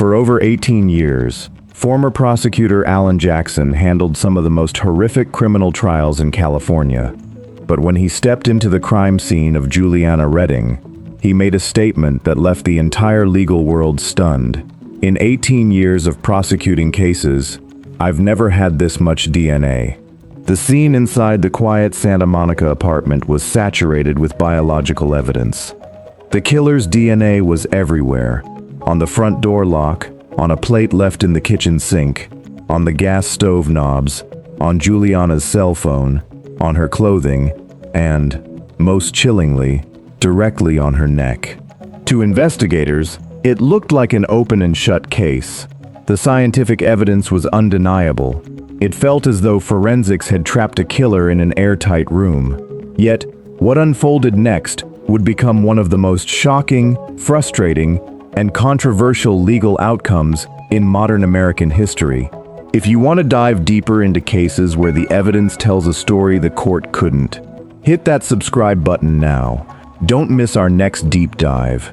For over 18 years, former prosecutor Alan Jackson handled some of the most horrific criminal trials in California. But when he stepped into the crime scene of Juliana Redding, he made a statement that left the entire legal world stunned. In 18 years of prosecuting cases, I've never had this much DNA. The scene inside the quiet Santa Monica apartment was saturated with biological evidence. The killer's DNA was everywhere. On the front door lock, on a plate left in the kitchen sink, on the gas stove knobs, on Juliana's cell phone, on her clothing, and, most chillingly, directly on her neck. To investigators, it looked like an open and shut case. The scientific evidence was undeniable. It felt as though forensics had trapped a killer in an airtight room. Yet, what unfolded next would become one of the most shocking, frustrating, and controversial legal outcomes in modern American history. If you want to dive deeper into cases where the evidence tells a story the court couldn't, hit that subscribe button now. Don't miss our next deep dive.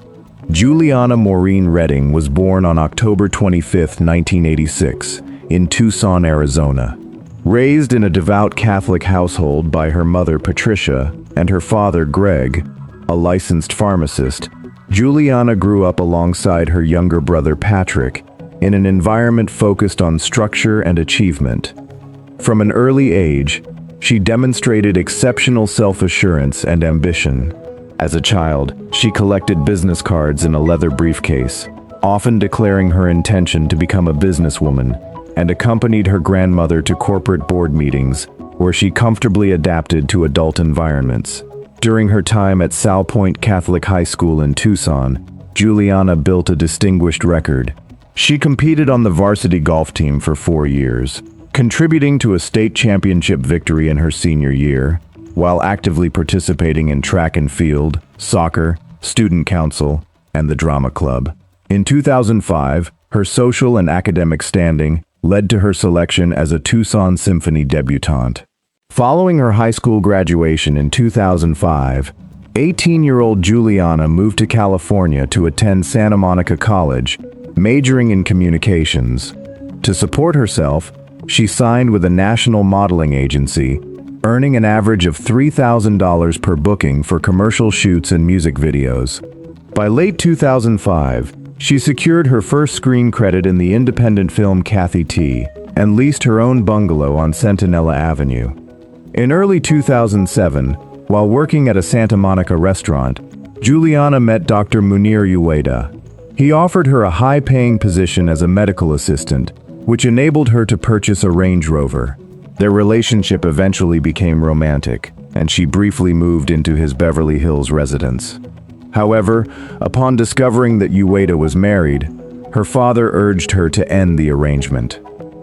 Juliana Maureen Redding was born on October 25, 1986, in Tucson, Arizona. Raised in a devout Catholic household by her mother Patricia and her father Greg, a licensed pharmacist, Juliana grew up alongside her younger brother Patrick in an environment focused on structure and achievement. From an early age, she demonstrated exceptional self-assurance and ambition. As a child, she collected business cards in a leather briefcase, often declaring her intention to become a businesswoman, and accompanied her grandmother to corporate board meetings, where she comfortably adapted to adult environments. During her time at Sal Point Catholic High School in Tucson, Juliana built a distinguished record. She competed on the varsity golf team for 4 years, contributing to a state championship victory in her senior year, while actively participating in track and field, soccer, student council, and the drama club. In 2005, her social and academic standing led to her selection as a Tucson Symphony debutante. Following her high school graduation in 2005, 18-year-old Juliana moved to California to attend Santa Monica College, majoring in communications. To support herself, she signed with a national modeling agency, earning an average of $3,000 per booking for commercial shoots and music videos. By late 2005, she secured her first screen credit in the independent film Kathy T. and leased her own bungalow on Centinela Avenue. In early 2007, while working at a Santa Monica restaurant, Juliana met Dr. Munir Ueda. He offered her a high-paying position as a medical assistant, which enabled her to purchase a Range Rover. Their relationship eventually became romantic, and she briefly moved into his Beverly Hills residence. However, upon discovering that Ueda was married, her father urged her to end the arrangement.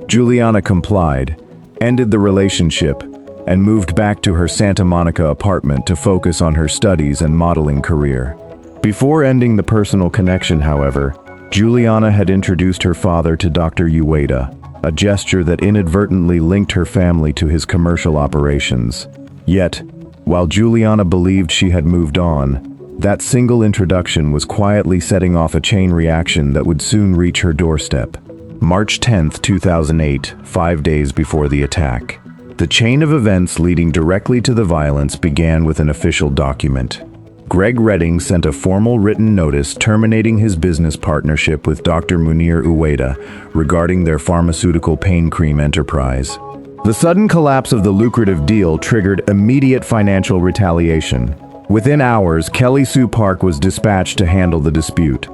Juliana complied, ended the relationship, and moved back to her Santa Monica apartment to focus on her studies and modeling career. Before ending the personal connection, however, Juliana had introduced her father to Dr. Ueda, a gesture that inadvertently linked her family to his commercial operations. Yet, while Juliana believed she had moved on, that single introduction was quietly setting off a chain reaction that would soon reach her doorstep. March 10, 2008, 5 days before the attack. The chain of events leading directly to the violence began with an official document. Greg Redding sent a formal written notice terminating his business partnership with Dr. Munir Ueda regarding their pharmaceutical pain cream enterprise. The sudden collapse of the lucrative deal triggered immediate financial retaliation. Within hours, Kelly Sue Park was dispatched to handle the dispute.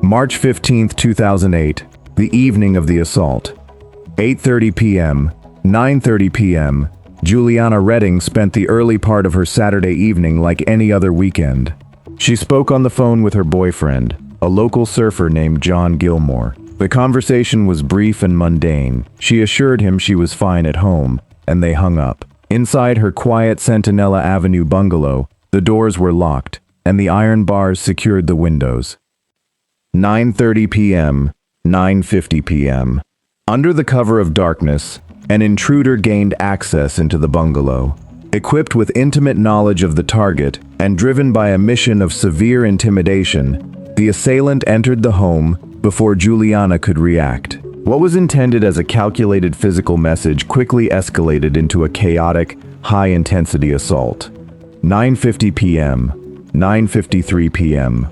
March 15, 2008, the evening of the assault. 8:30 p.m., 9:30 p.m., Juliana Redding spent the early part of her Saturday evening like any other weekend. She spoke on the phone with her boyfriend, a local surfer named John Gilmore. The conversation was brief and mundane. She assured him she was fine at home, and they hung up. Inside her quiet Centinela Avenue bungalow, the doors were locked, and the iron bars secured the windows. 9:30 p.m., 9:50 p.m. Under the cover of darkness, an intruder gained access into the bungalow. Equipped with intimate knowledge of the target and driven by a mission of severe intimidation, the assailant entered the home before Juliana could react. What was intended as a calculated physical message quickly escalated into a chaotic, high-intensity assault. 9:50 p.m., 9:53 p.m.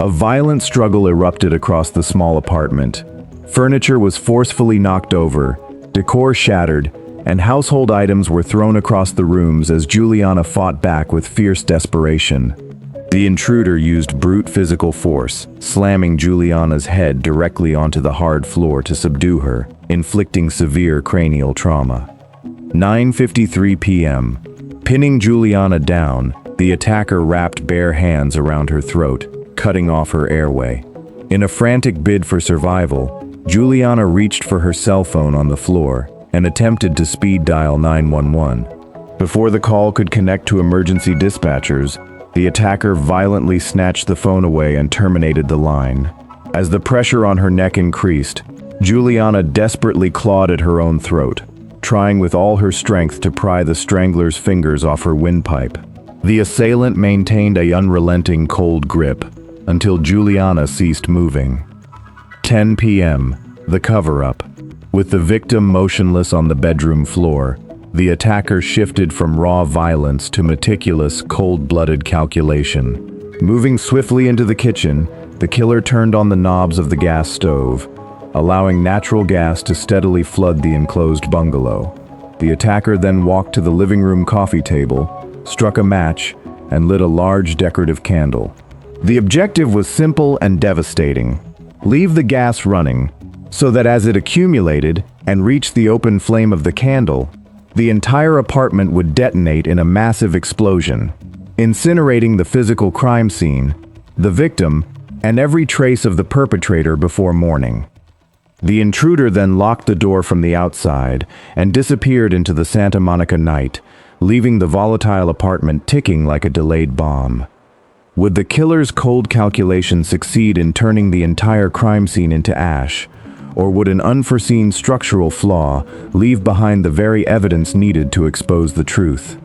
A violent struggle erupted across the small apartment. Furniture was forcefully knocked over, decor shattered, and household items were thrown across the rooms as Juliana fought back with fierce desperation. The intruder used brute physical force, slamming Juliana's head directly onto the hard floor to subdue her, inflicting severe cranial trauma. 9:53 p.m. Pinning Juliana down, the attacker wrapped bare hands around her throat, cutting off her airway. In a frantic bid for survival, Juliana reached for her cell phone on the floor and attempted to speed dial 911. Before the call could connect to emergency dispatchers, the attacker violently snatched the phone away and terminated the line. As the pressure on her neck increased, Juliana desperately clawed at her own throat, trying with all her strength to pry the strangler's fingers off her windpipe. The assailant maintained an unrelenting cold grip until Juliana ceased moving. 10 p.m. The cover-up. With the victim motionless on the bedroom floor, the attacker shifted from raw violence to meticulous, cold-blooded calculation. Moving swiftly into the kitchen, the killer turned on the knobs of the gas stove, allowing natural gas to steadily flood the enclosed bungalow. The attacker then walked to the living room coffee table, struck a match, and lit a large decorative candle. The objective was simple and devastating. Leave the gas running, so that as it accumulated and reached the open flame of the candle, the entire apartment would detonate in a massive explosion, incinerating the physical crime scene, the victim, and every trace of the perpetrator before morning. The intruder then locked the door from the outside and disappeared into the Santa Monica night, leaving the volatile apartment ticking like a delayed bomb. Would the killer's cold calculation succeed in turning the entire crime scene into ash, or would an unforeseen structural flaw leave behind the very evidence needed to expose the truth?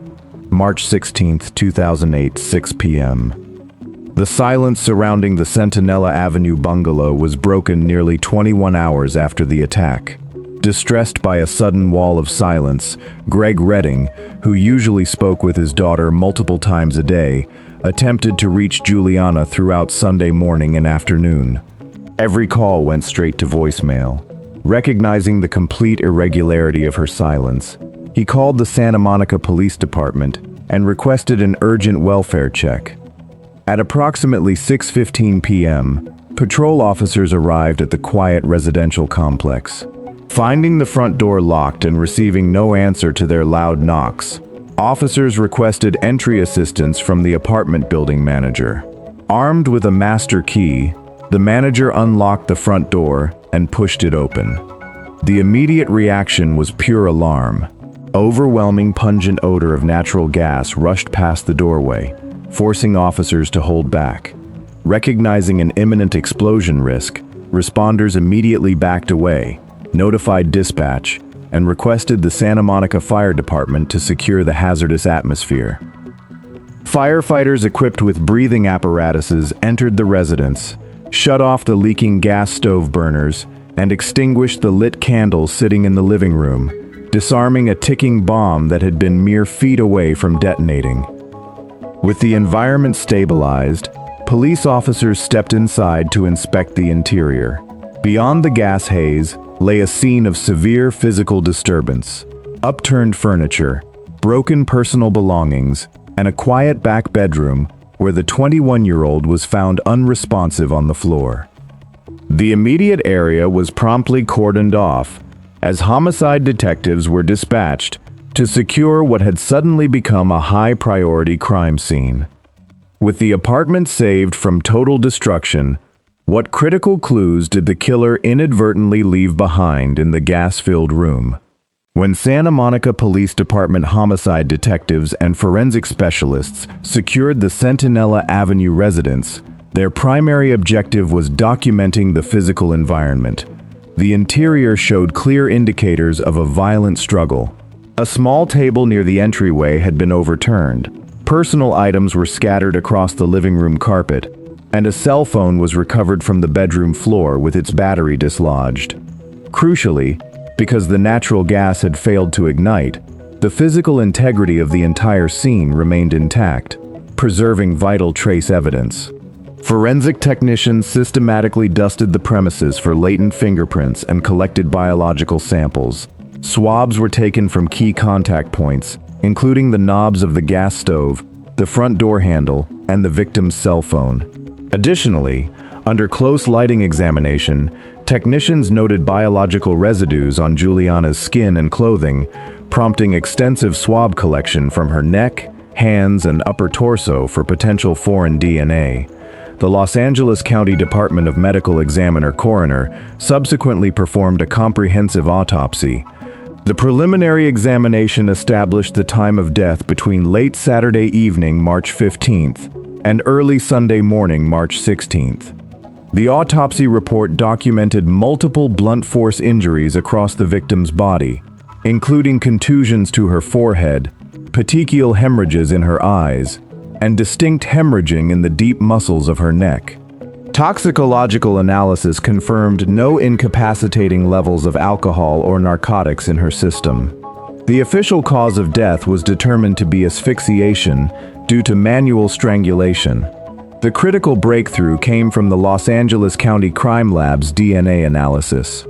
March 16, 2008, 6 p.m. The silence surrounding the Centinela Avenue bungalow was broken nearly 21 hours after the attack. Distressed by a sudden wall of silence, Greg Redding, who usually spoke with his daughter multiple times a day, attempted to reach Juliana throughout Sunday morning and afternoon. Every call went straight to voicemail. Recognizing the complete irregularity of her silence, he called the Santa Monica Police Department and requested an urgent welfare check. At approximately 6:15 p.m., patrol officers arrived at the quiet residential complex. Finding the front door locked and receiving no answer to their loud knocks, officers requested entry assistance from the apartment building manager. Armed with a master key, the manager unlocked the front door and pushed it open. The immediate reaction was pure alarm. Overwhelming pungent odor of natural gas rushed past the doorway, forcing officers to hold back. Recognizing an imminent explosion risk, responders immediately backed away, notified dispatch, and requested the Santa Monica Fire Department to secure the hazardous atmosphere. Firefighters equipped with breathing apparatuses entered the residence, shut off the leaking gas stove burners, and extinguished the lit candles sitting in the living room, disarming a ticking bomb that had been mere feet away from detonating. With the environment stabilized, police officers stepped inside to inspect the interior. Beyond the gas haze lay a scene of severe physical disturbance. Upturned furniture, broken personal belongings, and a quiet back bedroom where the 21-year-old was found unresponsive on the floor. The immediate area was promptly cordoned off as homicide detectives were dispatched to secure what had suddenly become a high-priority crime scene. With the apartment saved from total destruction, what critical clues did the killer inadvertently leave behind in the gas-filled room? When Santa Monica Police Department homicide detectives and forensic specialists secured the Centinela Avenue residence, their primary objective was documenting the physical environment. The interior showed clear indicators of a violent struggle. A small table near the entryway had been overturned. Personal items were scattered across the living room carpet, and a cell phone was recovered from the bedroom floor with its battery dislodged. Crucially, because the natural gas had failed to ignite, the physical integrity of the entire scene remained intact, preserving vital trace evidence. Forensic technicians systematically dusted the premises for latent fingerprints and collected biological samples. Swabs were taken from key contact points, including the knobs of the gas stove, the front door handle, and the victim's cell phone. Additionally, under close lighting examination, technicians noted biological residues on Juliana's skin and clothing, prompting extensive swab collection from her neck, hands, and upper torso for potential foreign DNA. The Los Angeles County Department of Medical Examiner Coroner subsequently performed a comprehensive autopsy. The preliminary examination established the time of death between late Saturday evening, March 15th, and early Sunday morning, March 16th. The autopsy report documented multiple blunt force injuries across the victim's body, including contusions to her forehead, petechial hemorrhages in her eyes, and distinct hemorrhaging in the deep muscles of her neck. Toxicological analysis confirmed no incapacitating levels of alcohol or narcotics in her system. The official cause of death was determined to be asphyxiation due to manual strangulation. The critical breakthrough came from the Los Angeles County Crime Lab's DNA analysis.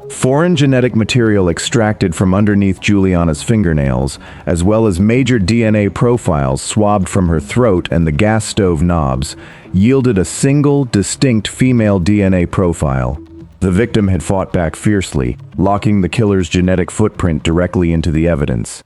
Foreign genetic material extracted from underneath Juliana's fingernails, as well as major DNA profiles swabbed from her throat and the gas stove knobs, yielded a single, distinct female DNA profile. The victim had fought back fiercely, locking the killer's genetic footprint directly into the evidence.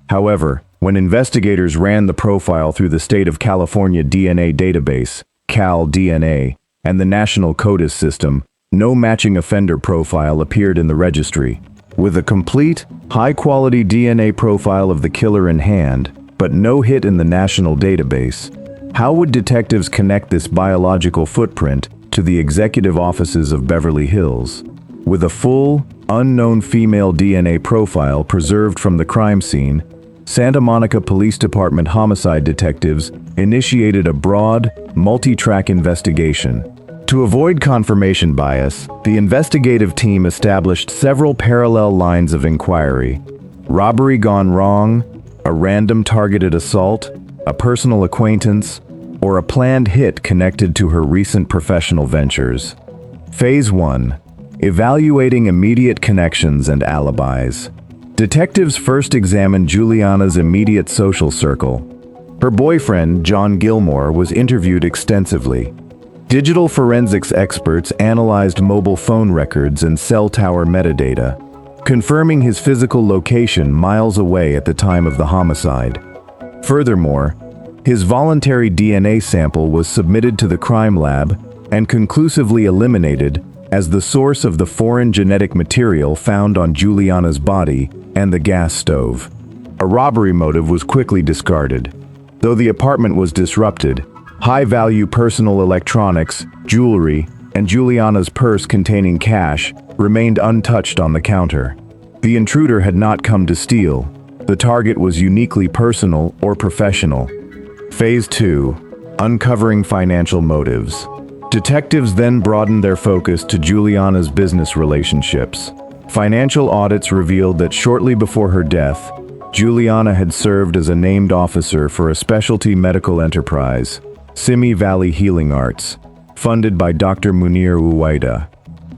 However, when investigators ran the profile through the state of California DNA database, CalDNA, and the National CODIS system, no matching offender profile appeared in the registry. With a complete, high-quality DNA profile of the killer in hand, but no hit in the national database, how would detectives connect this biological footprint to the executive offices of Beverly Hills? With a full, unknown female DNA profile preserved from the crime scene, Santa Monica Police Department homicide detectives initiated a broad, multi-track investigation. To avoid confirmation bias, the investigative team established several parallel lines of inquiry: robbery gone wrong, a random targeted assault, a personal acquaintance, or a planned hit connected to her recent professional ventures. Phase 1. Evaluating immediate connections and alibis. Detectives first examined Juliana's immediate social circle. Her boyfriend, John Gilmore, was interviewed extensively. Digital forensics experts analyzed mobile phone records and cell tower metadata, confirming his physical location miles away at the time of the homicide. Furthermore, his voluntary DNA sample was submitted to the crime lab and conclusively eliminated as the source of the foreign genetic material found on Juliana's body and the gas stove. A robbery motive was quickly discarded. Though the apartment was disrupted, high-value personal electronics, jewelry, and Juliana's purse containing cash remained untouched on the counter. The intruder had not come to steal. The target was uniquely personal or professional. Phase 2. Uncovering financial motives. Detectives then broadened their focus to Juliana's business relationships. Financial audits revealed that shortly before her death, Juliana had served as a named officer for a specialty medical enterprise, Simi Valley Healing Arts, funded by Dr. Munir Uwaida.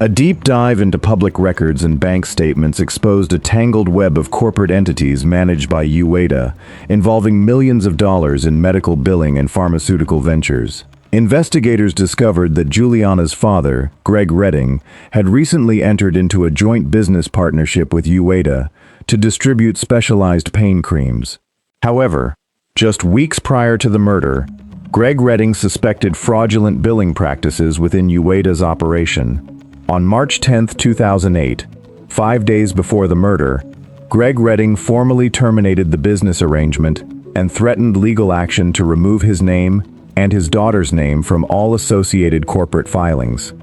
A deep dive into public records and bank statements exposed a tangled web of corporate entities managed by Uwaida, involving millions of dollars in medical billing and pharmaceutical ventures. Investigators discovered that Juliana's father, Greg Redding, had recently entered into a joint business partnership with Uwaida to distribute specialized pain creams. However, just weeks prior to the murder, Greg Redding suspected fraudulent billing practices within Uwaida's operation. On March 10, 2008, 5 days before the murder, Greg Redding formally terminated the business arrangement and threatened legal action to remove his name and his daughter's name from all associated corporate filings.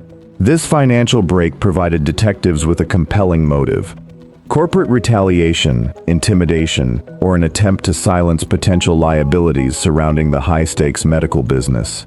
This financial break provided detectives with a compelling motive: corporate retaliation, intimidation, or an attempt to silence potential liabilities surrounding the high-stakes medical business.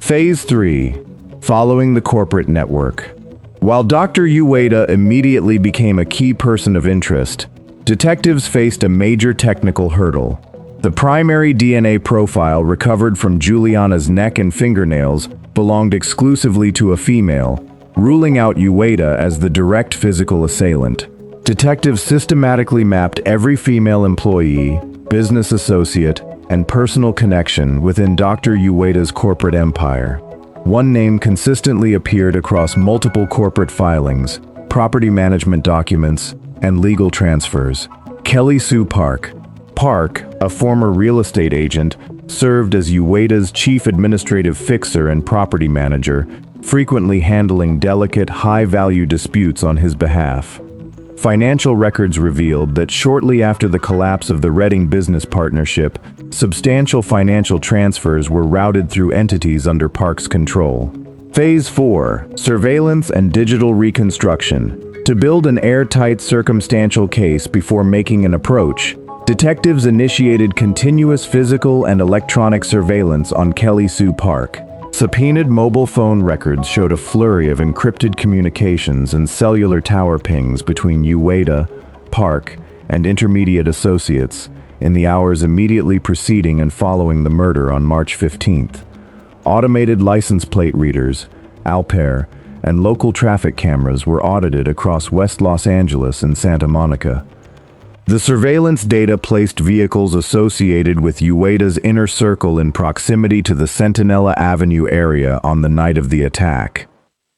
Phase 3. Following the corporate network. While Dr. Ueda immediately became a key person of interest, detectives faced a major technical hurdle. The primary DNA profile recovered from Juliana's neck and fingernails belonged exclusively to a female, ruling out Ueda as the direct physical assailant. Detectives systematically mapped every female employee, business associate, and personal connection within Dr. Ueda's corporate empire. One name consistently appeared across multiple corporate filings, property management documents, and legal transfers: Kelly Sue Park. Park, a former real estate agent, served as Ueda's chief administrative fixer and property manager, frequently handling delicate, high-value disputes on his behalf. Financial records revealed that shortly after the collapse of the Reading business partnership, substantial financial transfers were routed through entities under Park's control. Phase 4. Surveillance and digital reconstruction. To build an airtight circumstantial case before making an approach, detectives initiated continuous physical and electronic surveillance on Kelly Sue Park. Subpoenaed mobile phone records showed a flurry of encrypted communications and cellular tower pings between Ueda, Park, and intermediate associates in the hours immediately preceding and following the murder on March 15th. Automated license plate readers, Alper, and local traffic cameras were audited across West Los Angeles and Santa Monica. The surveillance data placed vehicles associated with Ueda's inner circle in proximity to the Centinela Avenue area on the night of the attack.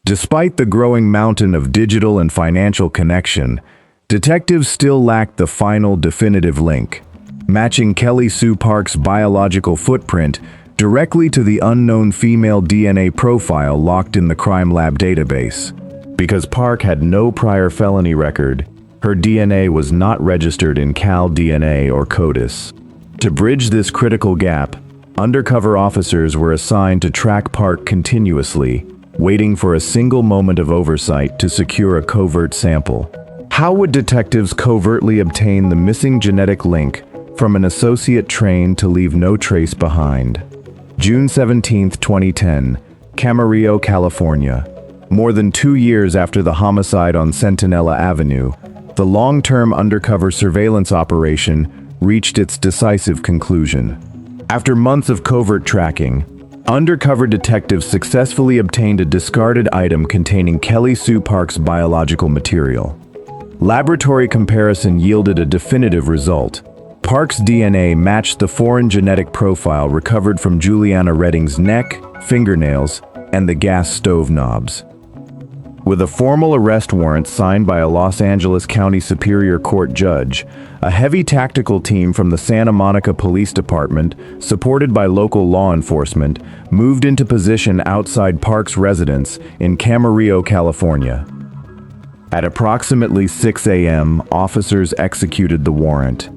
Despite the growing mountain of digital and financial connection, detectives still lacked the final definitive link, matching Kelly Sue Park's biological footprint directly to the unknown female DNA profile locked in the crime lab database. Because Park had no prior felony record, her DNA was not registered in Cal DNA or CODIS. To bridge this critical gap, undercover officers were assigned to track Park continuously, waiting for a single moment of oversight to secure a covert sample. How would detectives covertly obtain the missing genetic link from an associate trained to leave no trace behind? June 17, 2010, Camarillo, California. More than 2 years after the homicide on Centinela Avenue, the long-term undercover surveillance operation reached its decisive conclusion. After months of covert tracking, undercover detectives successfully obtained a discarded item containing Kelly Sue Park's biological material. Laboratory comparison yielded a definitive result. Park's DNA matched the foreign genetic profile recovered from Juliana Redding's neck, fingernails, and the gas stove knobs. With a formal arrest warrant signed by a Los Angeles County Superior Court judge, a heavy tactical team from the Santa Monica Police Department, supported by local law enforcement, moved into position outside Park's residence in Camarillo, California. At approximately 6 a.m., officers executed the warrant.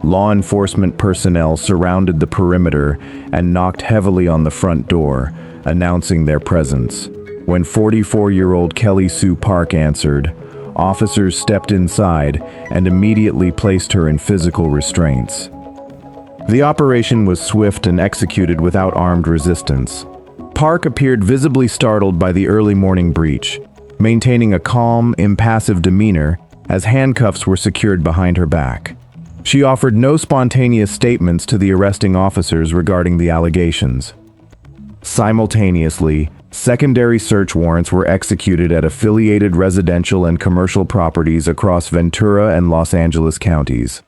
Law enforcement personnel surrounded the perimeter and knocked heavily on the front door, announcing their presence. When 44-year-old Kelly Sue Park answered, officers stepped inside and immediately placed her in physical restraints. The operation was swift and executed without armed resistance. Park appeared visibly startled by the early morning breach, maintaining a calm, impassive demeanor as handcuffs were secured behind her back. She offered no spontaneous statements to the arresting officers regarding the allegations. Simultaneously, secondary search warrants were executed at affiliated residential and commercial properties across Ventura and Los Angeles counties.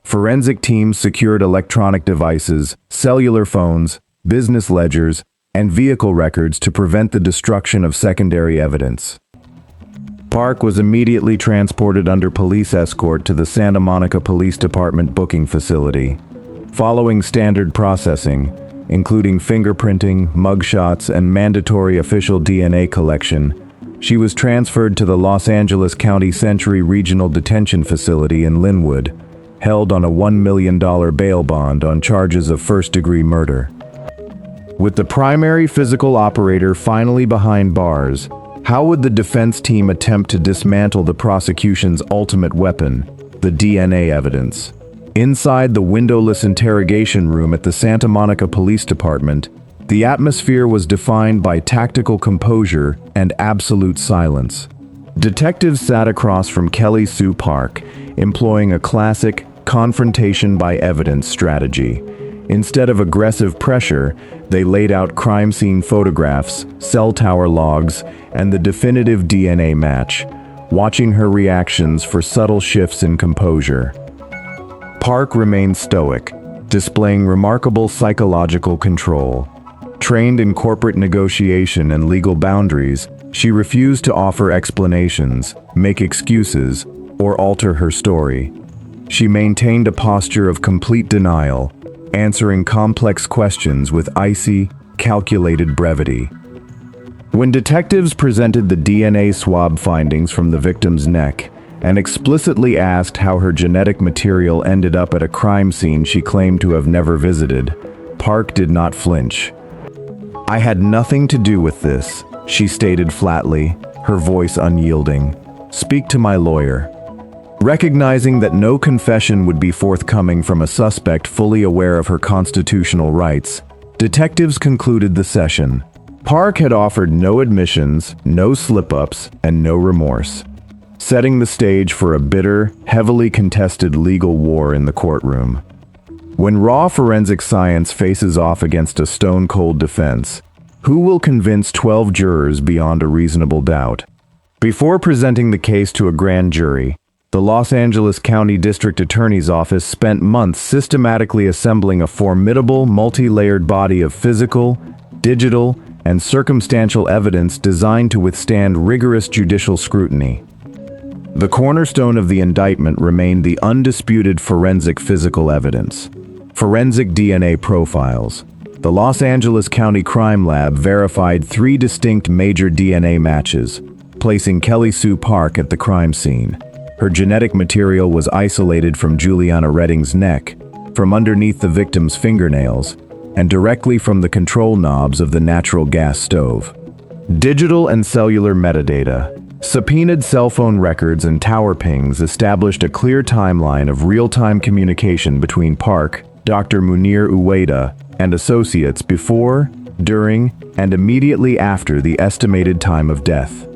Forensic teams secured electronic devices, cellular phones, business ledgers, and vehicle records to prevent the destruction of secondary evidence. Park was immediately transported under police escort to the Santa Monica Police Department booking facility. Following standard processing, including fingerprinting, mugshots, and mandatory official DNA collection, she was transferred to the Los Angeles County Century Regional Detention Facility in Linwood, held on a $1 million bail bond on charges of first-degree murder. With the primary physical operator finally behind bars, how would the defense team attempt to dismantle the prosecution's ultimate weapon, the DNA evidence? Inside the windowless interrogation room at the Santa Monica Police Department, The atmosphere was defined by tactical composure and absolute silence. Detectives sat across from Kelly Sue Park, employing a classic confrontation by evidence strategy. Instead of aggressive pressure, they laid out crime scene photographs, cell tower logs, and the definitive DNA match, watching her reactions for subtle shifts in composure. Park remained stoic, displaying remarkable psychological control. Trained in corporate negotiation and legal boundaries, she refused to offer explanations, make excuses, or alter her story. She maintained a posture of complete denial, answering complex questions with icy, calculated brevity. When detectives presented the DNA swab findings from the victim's neck and explicitly asked how her genetic material ended up at a crime scene she claimed to have never visited, Park did not flinch. "I had nothing to do with this," she stated flatly, her voice unyielding. "Speak to my lawyer." Recognizing that no confession would be forthcoming from a suspect fully aware of her constitutional rights, detectives concluded the session. Park had offered no admissions, no slip-ups, and no remorse, setting the stage for a bitter, heavily contested legal war in the courtroom. When raw forensic science faces off against a stone-cold defense, who will convince 12 jurors beyond a reasonable doubt? Before presenting the case to a grand jury, the Los Angeles County District Attorney's Office spent months systematically assembling a formidable, multi-layered body of physical, digital, and circumstantial evidence designed to withstand rigorous judicial scrutiny. The cornerstone of the indictment remained the undisputed forensic physical evidence. Forensic DNA profiles. The Los Angeles County Crime Lab verified 3 distinct major DNA matches, placing Kelly Sue Park at the crime scene. Her genetic material was isolated from Juliana Redding's neck, from underneath the victim's fingernails, and directly from the control knobs of the natural gas stove. Digital and cellular metadata. Subpoenaed cell phone records and tower pings established a clear timeline of real-time communication between Park, Dr. Munir Uwaida, and associates before, during, and immediately after the estimated time of death.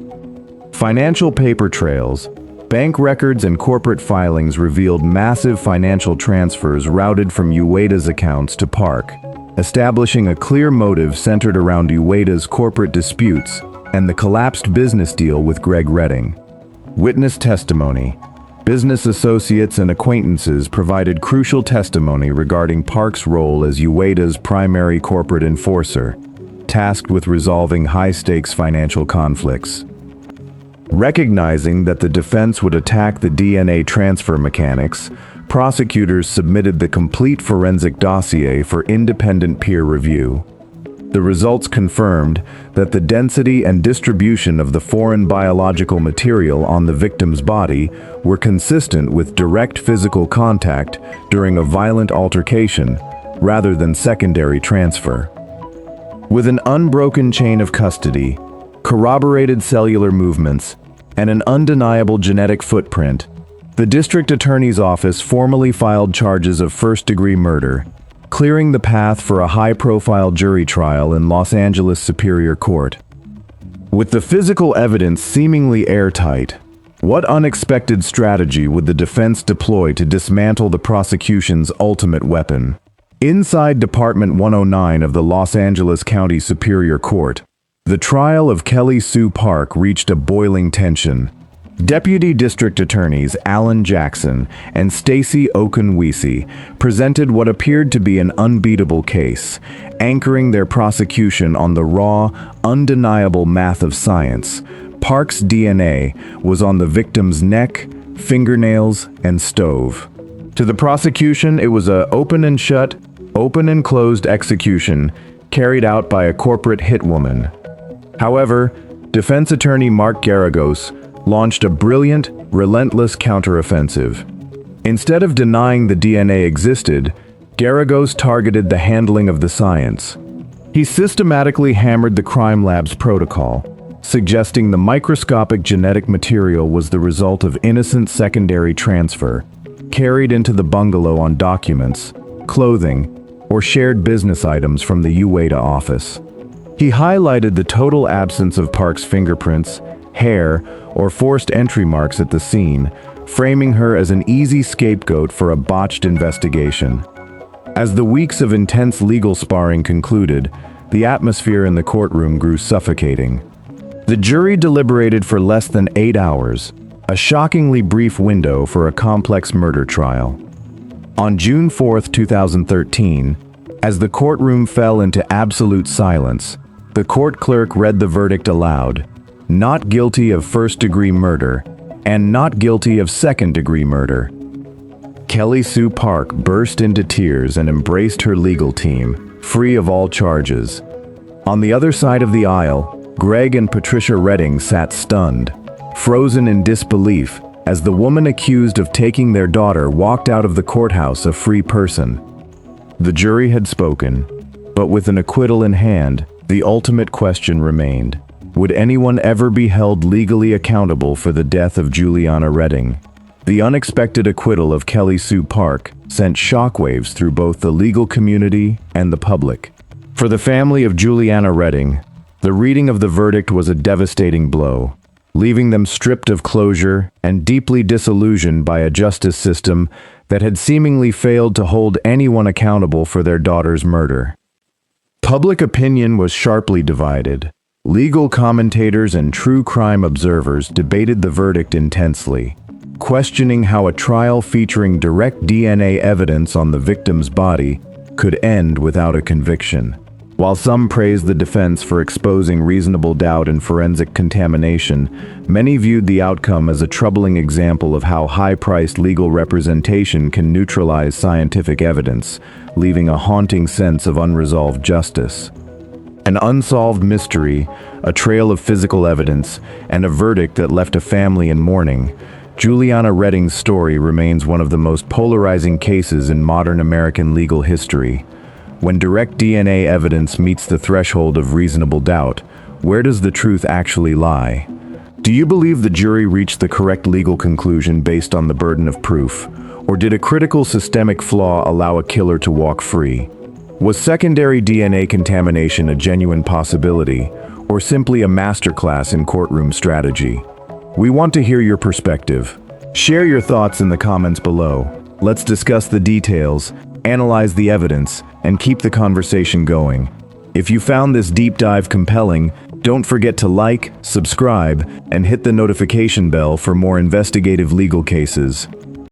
Financial paper trails. Bank records and corporate filings revealed massive financial transfers routed from Uwaida's accounts to Park, establishing a clear motive centered around Uwaida's corporate disputes and the collapsed business deal with Greg Redding. Witness testimony. Business associates and acquaintances provided crucial testimony regarding Park's role as Uwaida's primary corporate enforcer, tasked with resolving high-stakes financial conflicts. Recognizing that the defense would attack the DNA transfer mechanics, prosecutors submitted the complete forensic dossier for independent peer review. The results confirmed that the density and distribution of the foreign biological material on the victim's body were consistent with direct physical contact during a violent altercation rather than secondary transfer. With an unbroken chain of custody, corroborated cellular movements, and an undeniable genetic footprint, the district attorney's office formally filed charges of first-degree murder, clearing the path for a high-profile jury trial in Los Angeles Superior Court. With the physical evidence seemingly airtight, what unexpected strategy would the defense deploy to dismantle the prosecution's ultimate weapon? Inside Department 109 of the Los Angeles County Superior Court, the trial of Kelly Sue Park reached a boiling tension. Deputy District Attorneys Alan Jackson and Stacy Okunwisi presented what appeared to be an unbeatable case, anchoring their prosecution on the raw, undeniable math of science. Park's DNA was on the victim's neck, fingernails, and stove. To the prosecution, it was a open and shut, open and closed execution carried out by a corporate hitwoman. However, defense attorney Mark Garagos launched a brilliant, relentless counteroffensive. Instead of denying the DNA existed, Garagos targeted the handling of the science. He systematically hammered the crime lab's protocol, suggesting the microscopic genetic material was the result of innocent secondary transfer, carried into the bungalow on documents, clothing, or shared business items from the Ueda office. He highlighted the total absence of Park's fingerprints, hair, or forced entry marks at the scene, framing her as an easy scapegoat for a botched investigation. As the weeks of intense legal sparring concluded, the atmosphere in the courtroom grew suffocating. The jury deliberated for less than 8 hours, a shockingly brief window for a complex murder trial. On June 4, 2013, as the courtroom fell into absolute silence, the court clerk read the verdict aloud: not guilty of first-degree murder and not guilty of second-degree murder. Kelly Sue Park burst into tears and embraced her legal team, free of all charges. On the other side of the aisle, Greg and Patricia Redding sat stunned, frozen in disbelief, as the woman accused of taking their daughter walked out of the courthouse a free person. The jury had spoken, but with an acquittal in hand, the ultimate question remained: would anyone ever be held legally accountable for the death of Juliana Redding? The unexpected acquittal of Kelly Sue Park sent shockwaves through both the legal community and the public. For the family of Juliana Redding, the reading of the verdict was a devastating blow, leaving them stripped of closure and deeply disillusioned by a justice system that had seemingly failed to hold anyone accountable for their daughter's murder. Public opinion was sharply divided. Legal commentators and true crime observers debated the verdict intensely, questioning how a trial featuring direct DNA evidence on the victim's body could end without a conviction. While some praised the defense for exposing reasonable doubt and forensic contamination, many viewed the outcome as a troubling example of how high-priced legal representation can neutralize scientific evidence, leaving a haunting sense of unresolved justice. An unsolved mystery, a trail of physical evidence, and a verdict that left a family in mourning, Juliana Redding's story remains one of the most polarizing cases in modern American legal history. When direct DNA evidence meets the threshold of reasonable doubt, where does the truth actually lie? Do you believe the jury reached the correct legal conclusion based on the burden of proof? Or did a critical systemic flaw allow a killer to walk free? Was secondary DNA contamination a genuine possibility, or simply a masterclass in courtroom strategy? We want to hear your perspective. Share your thoughts in the comments below. Let's discuss the details, analyze the evidence, and keep the conversation going. If you found this deep dive compelling, don't forget to like, subscribe, and hit the notification bell for more investigative legal cases.